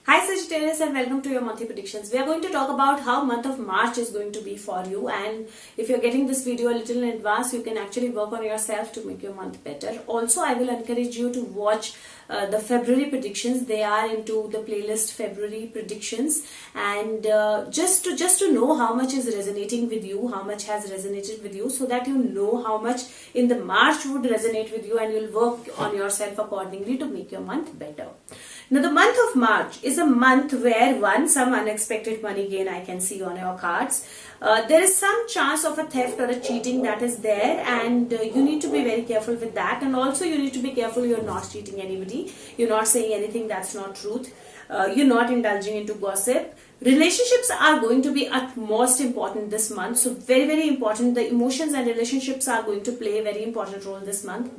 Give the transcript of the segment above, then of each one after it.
Hi Sagittarius and welcome to your monthly predictions. We are going to talk about how month of March is going to be for you, and if you're getting this video a little in advance, you can actually work on yourself to make your month better. Also, I will encourage you to watch the February predictions. They are into the playlist February predictions, and just to know how much is resonating with you, how much has resonated with you, so that you know how much in the March would resonate with you, and you'll work on yourself accordingly to make your month better. Now, the month of March is a month where some unexpected money gain I can see on your cards. There is some chance of a theft or a cheating that is there, and you need to be very careful with that. And also you need to be careful you're not cheating anybody. You're not saying anything that's not truth. You're not indulging into gossip. Relationships are going to be at most important this month. So very important. The emotions and relationships are going to play a very important role this month.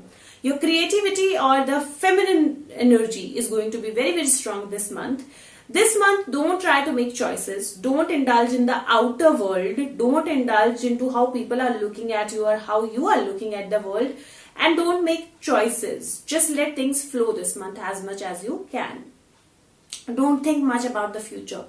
Your creativity or the feminine energy is going to be very strong this month. This month, don't try to make choices. Don't indulge in the outer world. Don't indulge into how people are looking at you or how you are looking at the world. And don't make choices. Just let things flow this month as much as you can. Don't think much about the future.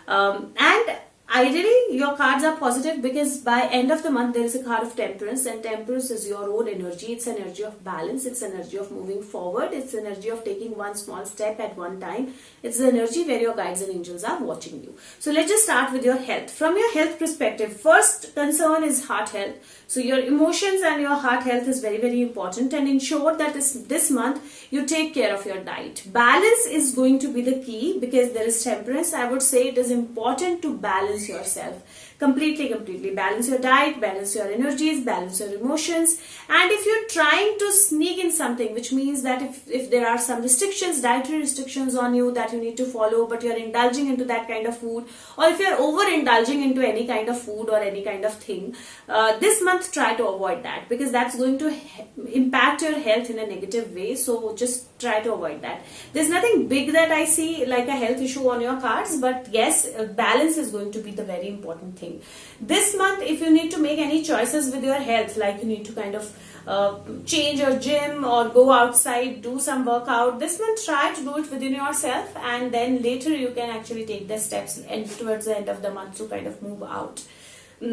And ideally, your cards are positive because by end of the month, there is a card of temperance, and temperance is your own energy. It's energy of balance. It's energy of moving forward. It's energy of taking one small step at one time. It's the energy where your guides and angels are watching you. So let's just start with your health. From your health perspective, first concern is heart health. So your emotions and your heart health is very important, and ensure that this month you take care of your diet. Balance is going to be the key because there is temperance. I would say it is important to balance yourself completely. Balance your diet, balance your energies, balance your emotions. And if you're trying to sneak in something, which means that if there are some restrictions, dietary restrictions on you that you need to follow, but you're indulging into that kind of food, or if you're over indulging into any kind of food or any kind of thing, this month try to avoid that, because that's going to impact your health in a negative way. So just try to avoid that. There's nothing big that I see like a health issue on your cards, but yes, balance is going to be the very important thing. This month, if you need to make any choices with your health, like you need to kind of change your gym or go outside, do some workout, this month try to do it within yourself, and then later you can actually take the steps and towards the end of the month to kind of move out. For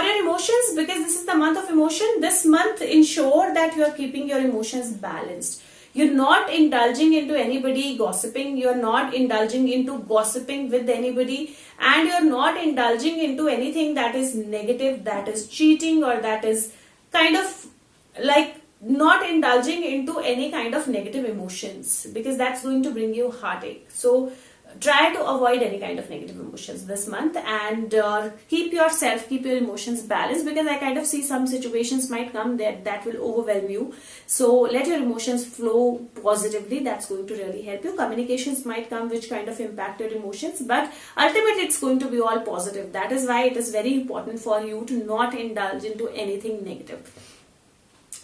your emotions, because this is the month of emotion, this month ensure that you are keeping your emotions balanced. You're not indulging into anybody gossiping, you're not indulging into gossiping with anybody, and you're not indulging into anything that is negative, that is cheating, or that is kind of like not indulging into any kind of negative emotions, because that's going to bring you heartache. So try to avoid any kind of negative emotions this month, and keep your emotions balanced, because I kind of see some situations might come that will overwhelm you. So let your emotions flow positively. That's going to really help you. Communications might come which kind of impact your emotions, but ultimately it's going to be all positive. That is why it is very important for you to not indulge into anything negative.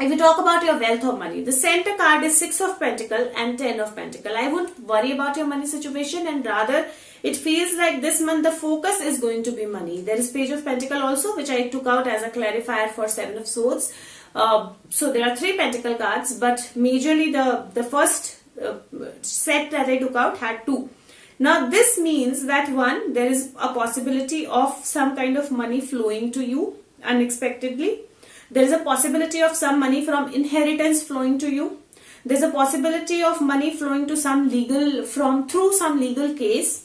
If we talk about your wealth or money, the center card is 6 of Pentacles and 10 of Pentacles. I wouldn't worry about your money situation, and rather it feels like this month the focus is going to be money. There is Page of Pentacles also, which I took out as a clarifier for 7 of Swords. So there are 3 Pentacle cards, but majorly the first set that I took out had 2. Now this means that there is a possibility of some kind of money flowing to you unexpectedly. There is a possibility of some money from inheritance flowing to you. There's a possibility of money flowing to through some legal case.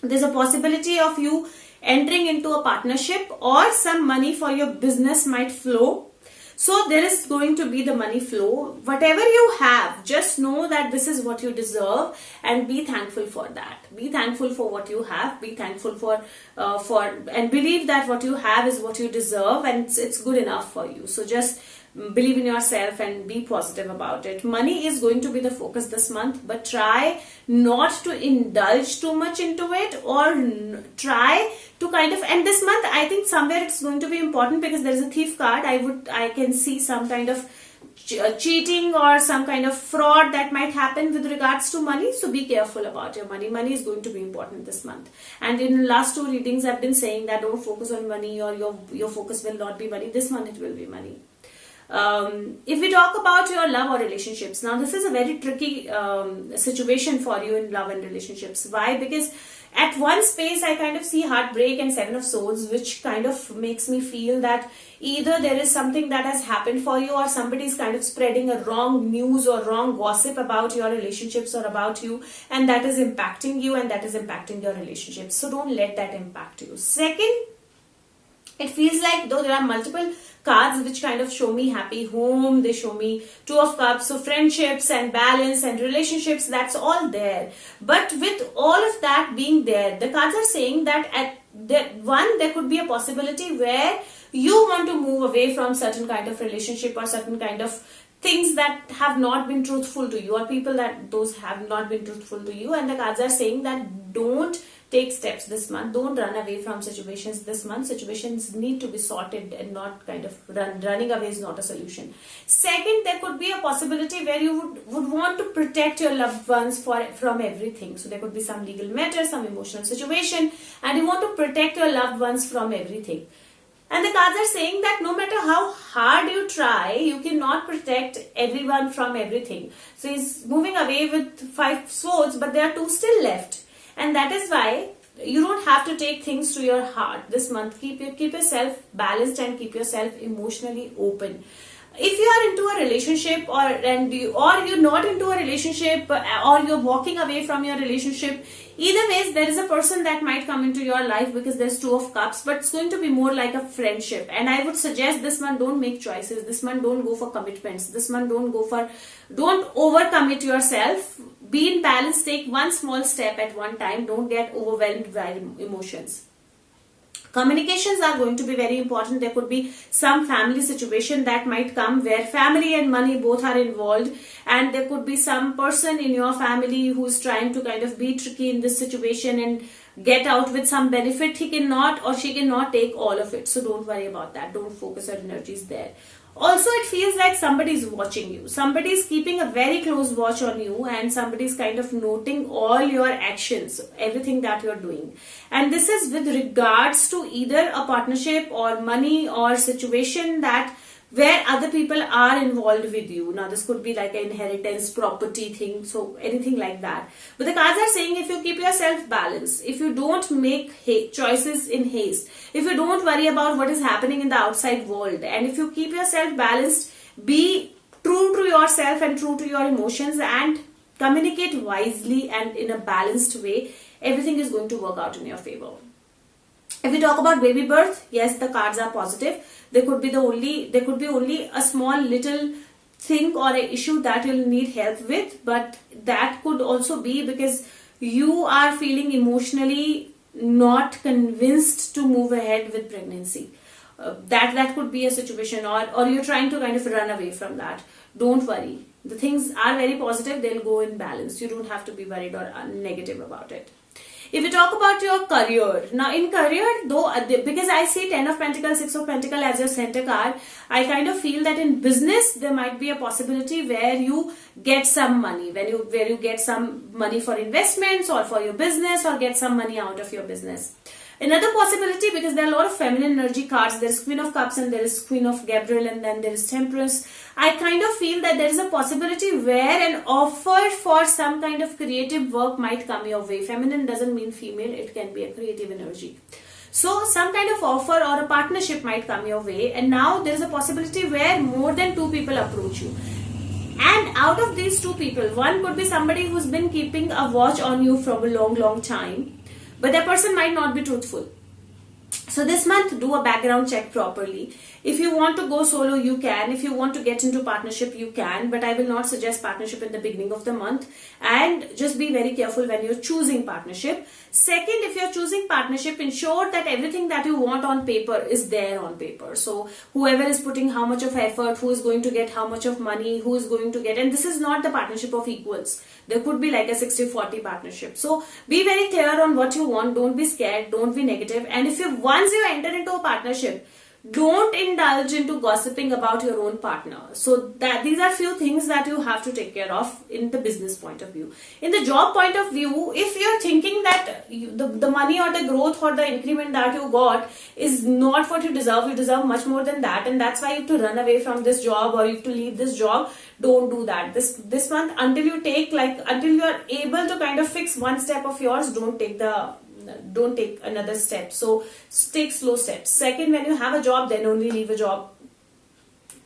There's a possibility of you entering into a partnership, or some money for your business might flow. So there is going to be the money flow. Whatever you have, just know that this is what you deserve, and be thankful for that. Be thankful for what you have. Be thankful for and believe that what you have is what you deserve, and it's good enough for you. So just believe in yourself and be positive about it. Money is going to be the focus this month, but try not to indulge too much into it, or try to kind of, and this month I think somewhere it's going to be important because there is a thief card. I can see some kind of cheating or some kind of fraud that might happen with regards to money. So be careful about your money. Money is going to be important this month. And in the last 2 readings I've been saying that don't focus on money, or your focus will not be money. This month it will be money. If we talk about your love or relationships, now this is a very tricky situation for you in love and relationships. Why? Because at one space I kind of see heartbreak and Seven of Swords, which kind of makes me feel that either there is something that has happened for you, or somebody is kind of spreading a wrong news or wrong gossip about your relationships or about you, and that is impacting you and that is impacting your relationships. So don't let that impact you. Second, it feels like though there are multiple cards which kind of show me happy home, they show me Two of Cups, so friendships and balance and relationships, that's all there. But with all of that being there, the cards are saying that there could be a possibility where you want to move away from certain kind of relationship or certain kind of things that have not been truthful to you, or people that those have not been truthful to you. And the cards are saying that don't take steps this month, don't run away from situations this month. Situations need to be sorted and not kind of running away is not a solution. Second, there could be a possibility where you would want to protect your loved ones from everything. So there could be some legal matter, some emotional situation, and you want to protect your loved ones from everything. And the cards are saying that no matter how hard you try, you cannot protect everyone from everything. So he's moving away with 5 swords, but there are 2 still left. And that is why you don't have to take things to your heart this month. Keep yourself balanced and keep yourself emotionally open. If you are into a relationship or you're not into a relationship, or you're walking away from your relationship, either ways there is a person that might come into your life, because there's 2 of Cups, but it's going to be more like a friendship. And I would suggest this month don't make choices. This month don't go for commitments. This month don't overcommit yourself. Be in balance. Take one small step at one time. Don't get overwhelmed by emotions. Communications are going to be very important. There could be some family situation that might come where family and money both are involved, and there could be some person in your family who's trying to kind of be tricky in this situation and get out with some benefit. He cannot or she cannot take all of it. So don't worry about that. Don't focus your energies there. Also, it feels like somebody is watching you. Somebody is keeping a very close watch on you, and somebody is kind of noting all your actions, everything that you're doing. And this is with regards to either a partnership or money or situation that where other people are involved with you. Now, this could be like an inheritance, property thing, so anything like that. But the cards are saying if you keep yourself balanced, if you don't make choices in haste, if you don't worry about what is happening in the outside world, and if you keep yourself balanced, be true to yourself and true to your emotions, and communicate wisely and in a balanced way, everything is going to work out in your favor. If we talk about baby birth, yes, the cards are positive. There could be only a small little thing or an issue that you'll need help with, but that could also be because you are feeling emotionally not convinced to move ahead with pregnancy. That could be a situation, or you're trying to kind of run away from that. Don't worry. The things are very positive. They'll go in balance. You don't have to be worried or negative about it. If we talk about your career, now in career though, because I see 10 of Pentacles, 6 of Pentacles as your center card, I kind of feel that in business there might be a possibility where you get some money, where you get some money for investments or for your business, or get some money out of your business. Another possibility, because there are a lot of feminine energy cards, there is Queen of Cups and there is Queen of Gabriel and then there is Temperance. I kind of feel that there is a possibility where an offer for some kind of creative work might come your way. Feminine doesn't mean female, it can be a creative energy. So some kind of offer or a partnership might come your way, and now there is a possibility where more than 2 people approach you. And out of these 2 people, one could be somebody who's been keeping a watch on you from a long time. But that person might not be truthful. So this month, do a background check properly. If you want to go solo, you can. If you want to get into partnership, you can. But I will not suggest partnership in the beginning of the month. And just be very careful when you're choosing partnership. Second, if you're choosing partnership, ensure that everything that you want on paper is there on paper. So whoever is putting how much of effort, who is going to get how much of money, who is going to get, and this is not the partnership of equals. There could be like a 60-40 partnership. So be very clear on what you want. Don't be scared. Don't be negative. And if once you enter into a partnership, don't indulge into gossiping about your own partner. So that these are few things that you have to take care of in the business point of view. In the job point of view, if you're thinking that the money or the growth or the increment that you got is not what you deserve much more than that, and that's why you have to run away from this job or you have to leave this job, don't do that. This month, until you are able to kind of fix one step of yours, don't take another step. So take slow steps. Second, when you have a job, then only leave a job.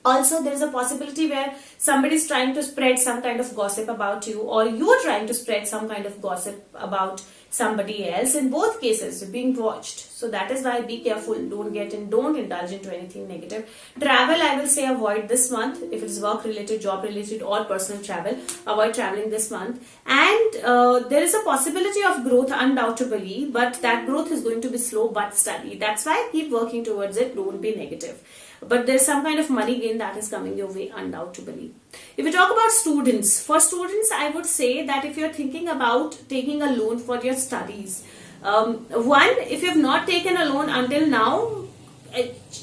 Also, there is a possibility where somebody is trying to spread some kind of gossip about you, or you are trying to spread some kind of gossip about somebody else. In both cases, you're being watched. So that is why be careful. Don't indulge into anything negative. Travel, I will say, avoid this month. If it is work related, job related, or personal travel, avoid traveling this month. And there is a possibility of growth, undoubtedly, but that growth is going to be slow but steady. That's why keep working towards it. Don't be negative. But there's some kind of money gain that is coming your way, undoubtedly. If we talk about students, for students, I would say that if you're thinking about taking a loan for your studies, one, if you have not taken a loan until now,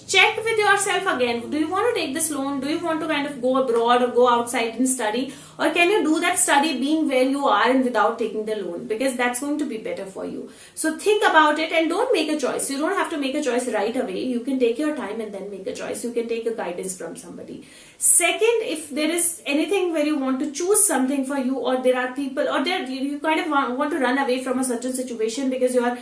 check with yourself again. Do you want to take this loan? Do you want to kind of go abroad or go outside and study? Or can you do that study being where you are and without taking the loan? Because that's going to be better for you. So think about it and don't make a choice. You don't have to make a choice right away. You can take your time and then make a choice. You can take a guidance from somebody. Second, if there is anything where you want to choose something for you, or there are people, or you kind of want to run away from a certain situation because your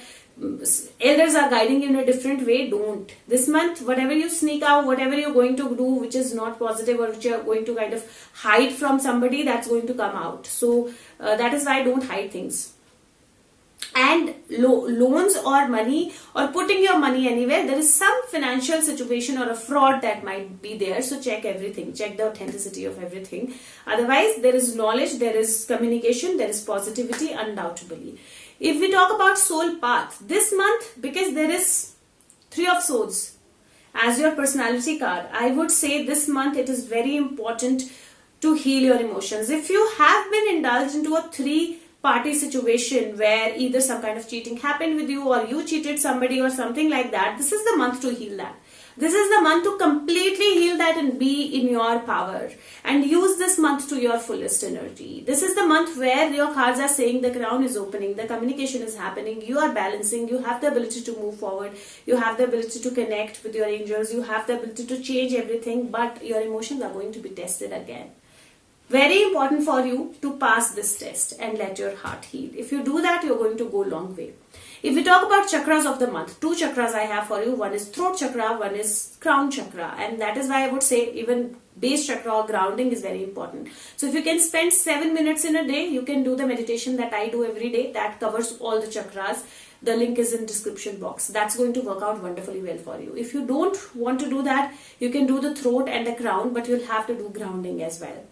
elders are guiding you in a different way, don't. This month, whatever you sneak out, whatever you're going to do which is not positive, or which you're going to kind of hide from somebody, that's going to come out. So that is why don't hide things. And loans or money, or putting your money anywhere, there is some financial situation or a fraud that might be there. So check everything, check the authenticity of everything. Otherwise, there is knowledge, there is communication, there is positivity, undoubtedly. If we talk about soul path, this month, because there is 3 of Swords as your personality card, I would say this month it is very important to heal your emotions. If you have been indulged into a 3-party situation where either some kind of cheating happened with you, or you cheated somebody or something like that, this is the month to heal that. This is the month to completely heal that and be in your power, and use this month to your fullest energy. This is the month where your cards are saying the crown is opening, the communication is happening, you are balancing, you have the ability to move forward, you have the ability to connect with your angels, you have the ability to change everything, but your emotions are going to be tested again. Very important for you to pass this test and let your heart heal. If you do that, you're going to go a long way. If we talk about chakras of the month, 2 chakras I have for you. One is throat chakra, one is crown chakra. And that is why I would say even base chakra or grounding is very important. So if you can spend 7 minutes in a day, you can do the meditation that I do every day. That covers all the chakras. The link is in description box. That's going to work out wonderfully well for you. If you don't want to do that, you can do the throat and the crown, but you'll have to do grounding as well.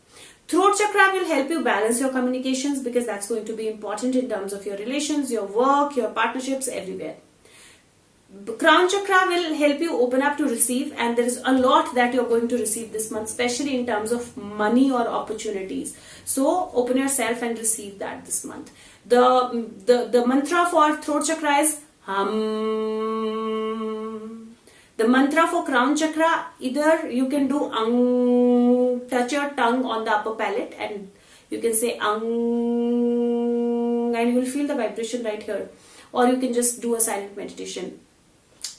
Throat chakra will help you balance your communications, because that's going to be important in terms of your relations, your work, your partnerships, everywhere. Crown chakra will help you open up to receive, and there is a lot that you're going to receive this month, especially in terms of money or opportunities. So open yourself and receive that this month. The mantra for throat chakra is Hum. The mantra for crown chakra, either you can do Ang, touch your tongue on the upper palate and you can say Ang, and you will feel the vibration right here. Or you can just do a silent meditation.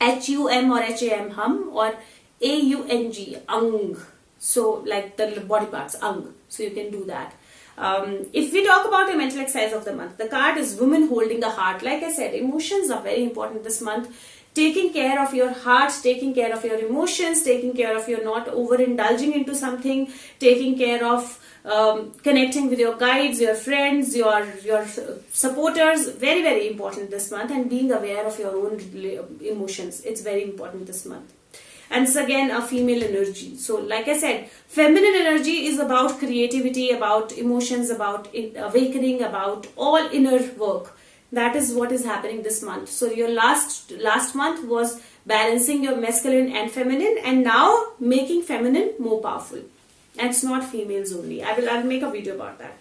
H-U-M or H-A-M, hum, or A-U-N-G, Ang. So like the body parts, Ang. So you can do that. If we talk about a mental exercise of the month, the card is woman holding a heart. Like I said, emotions are very important this month. Taking care of your heart, taking care of your emotions, taking care of your not overindulging into something, taking care of connecting with your guides, your friends, your supporters, very, very important this month, and being aware of your own emotions. It's very important this month. And it's again a female energy. So like I said, feminine energy is about creativity, about emotions, about awakening, about all inner work. That is what is happening this month. So your last month was balancing your masculine and feminine, and now making feminine more powerful. And it's not females only. I will make a video about that.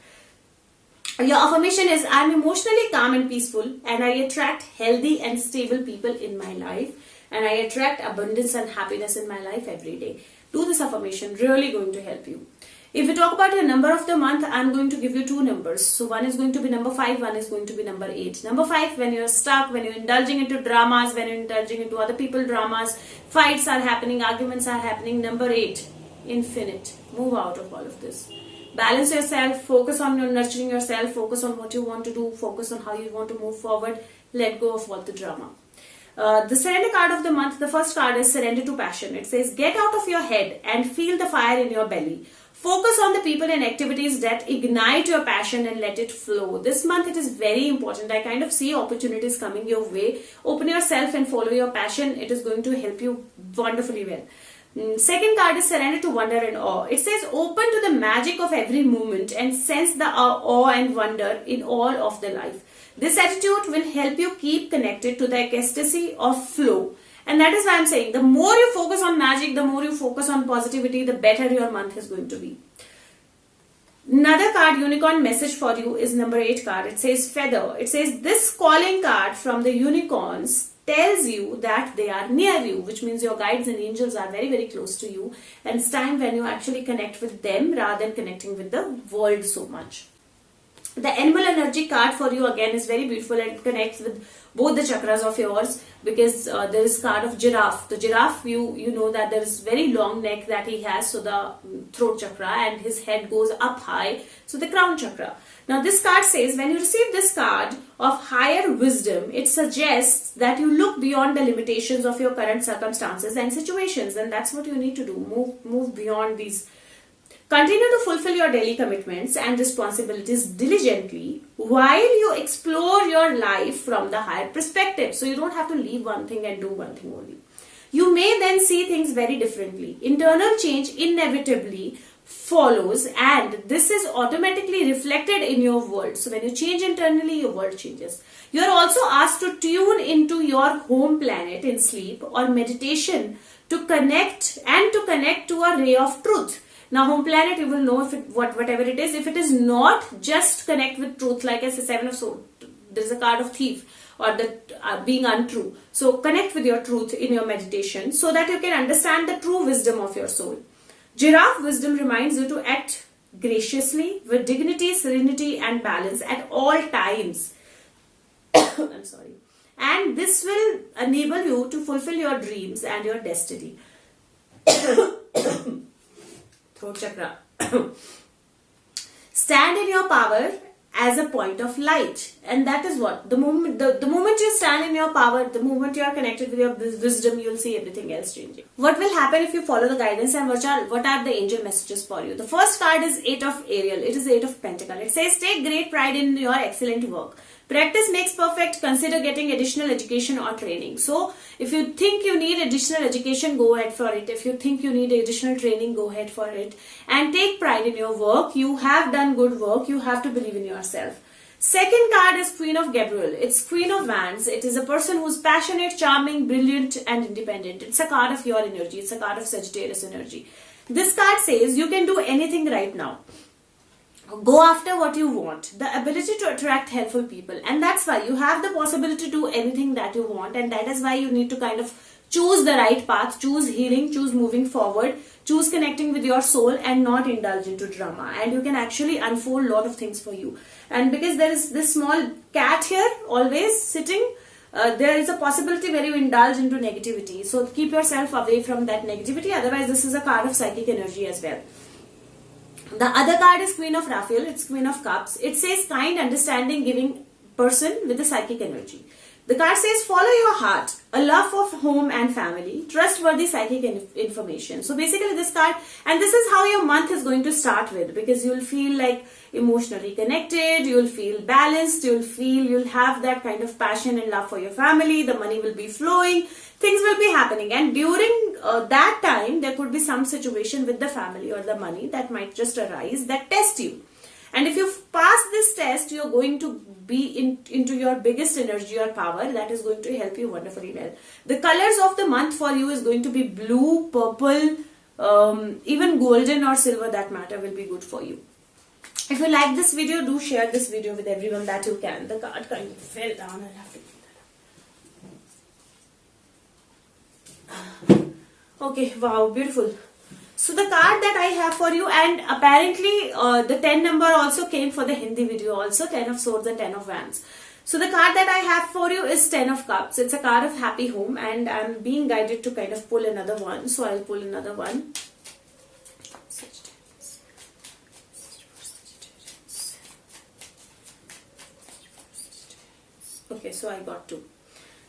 Your affirmation is, I'm emotionally calm and peaceful, and I attract healthy and stable people in my life. and I attract abundance and happiness in my life every day. Do this affirmation, really going to help you. If we talk about your number of the month, I'm going to give you two numbers. So one is going to be number 5, one is going to be number 8. Number 5, when you're stuck, when you're indulging into dramas, when you're indulging into other people's dramas, fights are happening, arguments are happening. Number 8, infinite. Move out of all of this. Balance yourself, focus on nurturing yourself, focus on what you want to do, focus on how you want to move forward, let go of all the drama. The surrender card of the month, the first card is surrender to passion. It says, get out of your head and feel the fire in your belly. Focus on the people and activities that ignite your passion and let it flow. This month it is very important. I kind of see opportunities coming your way. Open yourself and follow your passion. It is going to help you wonderfully well. Second card is surrender to wonder and awe. It says open to the magic of every moment and sense the awe and wonder in all of the life. This attitude will help you keep connected to the ecstasy of flow. And that is why I'm saying the more you focus on magic, the more you focus on positivity, the better your month is going to be. Another card, unicorn message for you, is number 8 card. It says feather. It says this calling card from the unicorns tells you that they are near you, which means your guides and angels are very, very close to you. And it's time when you actually connect with them rather than connecting with the world so much. The animal energy card for you again is very beautiful and it connects with both the chakras of yours, because there is card of giraffe. The giraffe, you know that there is very long neck that he has, so the throat chakra, and his head goes up high, so the crown chakra. Now this card says when you receive this card of higher wisdom, it suggests that you look beyond the limitations of your current circumstances and situations, and that's what you need to do. Move beyond these. Continue to fulfill your daily commitments and responsibilities diligently while you explore your life from the higher perspective. So you don't have to leave one thing and do one thing only. You may then see things very differently. Internal change inevitably follows, and this is automatically reflected in your world. So when you change internally, your world changes. You are also asked to tune into your home planet in sleep or meditation to connect to a ray of truth. Now, home planet, you will know if whatever it is. If it is not, just connect with truth. Like I said, 7 of Swords, there is a card of thief or the being untrue. So connect with your truth in your meditation so that you can understand the true wisdom of your soul. Giraffe wisdom reminds you to act graciously with dignity, serenity, and balance at all times. I'm sorry. And this will enable you to fulfill your dreams and your destiny. Throat chakra. Stand in your power as a point of light, and that is what the moment you stand in your power, the moment you are connected with your wisdom, you'll see everything else changing. What will happen if you follow the guidance, and what are the angel messages for you? The first card is 8 of Ariel. It is 8 of Pentacle. It says take great pride in your excellent work. Practice makes perfect. Consider getting additional education or training. So if you think you need additional education, go ahead for it. If you think you need additional training, go ahead for it. And take pride in your work. You have done good work. You have to believe in yourself. Second card is Queen of Gabriel. It's Queen of Wands. It is a person who's passionate, charming, brilliant, and independent. It's a card of your energy. It's a card of Sagittarius energy. This card says you can do anything right now. Go after what you want, the ability to attract helpful people, and that's why you have the possibility to do anything that you want, and that is why you need to kind of choose the right path, choose healing, choose moving forward, choose connecting with your soul, and not indulge into drama, and you can actually unfold a lot of things for you. And because there is this small cat here always sitting, there is a possibility where you indulge into negativity, so keep yourself away from that negativity. Otherwise, this is a card of psychic energy as well. The other card is Queen of Raphael. It's Queen of Cups. It says kind, understanding, giving person with the psychic energy. The card says follow your heart, a love of home and family, trustworthy psychic information. So basically this card, and this is how your month is going to start with, because you'll feel like emotionally connected, you'll feel balanced, you'll have that kind of passion and love for your family, the money will be flowing, things will be happening, and during that time there could be some situation with the family or the money that might just arise that test you. And if you pass this test, you're going to be into your biggest energy or power. That is going to help you wonderfully well. The colors of the month for you is going to be blue, purple, even golden or silver, that matter will be good for you. If you like this video, do share this video with everyone that you can. The card kind of fell down. I'll have to Okay, wow, beautiful. So the card that I have for you, and apparently the 10 number also came for the Hindi video also, 10 of swords and 10 of wands. So the card that I have for you is 10 of cups. It's a card of happy home, and I'm being guided to kind of pull another one. So I'll pull another one. Okay, so I got two.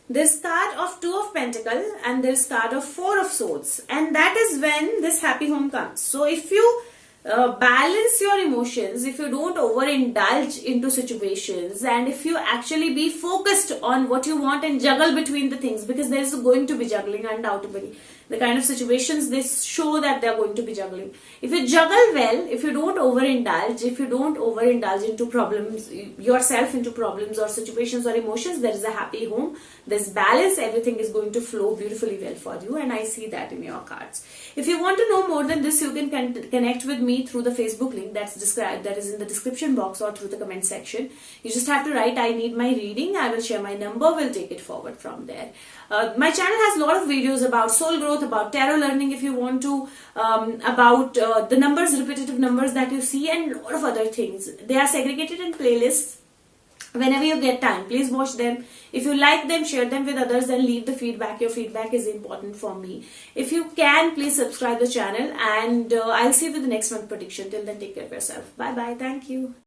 This card of 2 of pentacle and this card of 4 of swords, and that is when this happy home comes. So if you balance your emotions, if you don't overindulge into situations, and if you actually be focused on what you want and juggle between the things, because there is going to be juggling undoubtedly. The kind of situations, they show that they are going to be juggling. If you juggle well, if you don't overindulge, if you don't overindulge into problems, yourself into problems or situations or emotions, there is a happy home. There's balance. Everything is going to flow beautifully well for you, and I see that in your cards. If you want to know more than this, you can connect with me through the Facebook link that's described, that is in the description box, or through the comment section. You just have to write, I need my reading. I will share my number. We'll take it forward from there. My channel has a lot of videos about soul growth, about tarot learning if you want to, about the numbers, repetitive numbers that you see, and a lot of other things. They are segregated in playlists. Whenever you get time, please watch them. If you like them, share them with others, and leave the feedback. Your feedback is important for me. If you can, please subscribe the channel, and I'll see you with the next month prediction. Till then, take care of yourself. Bye bye. Thank you.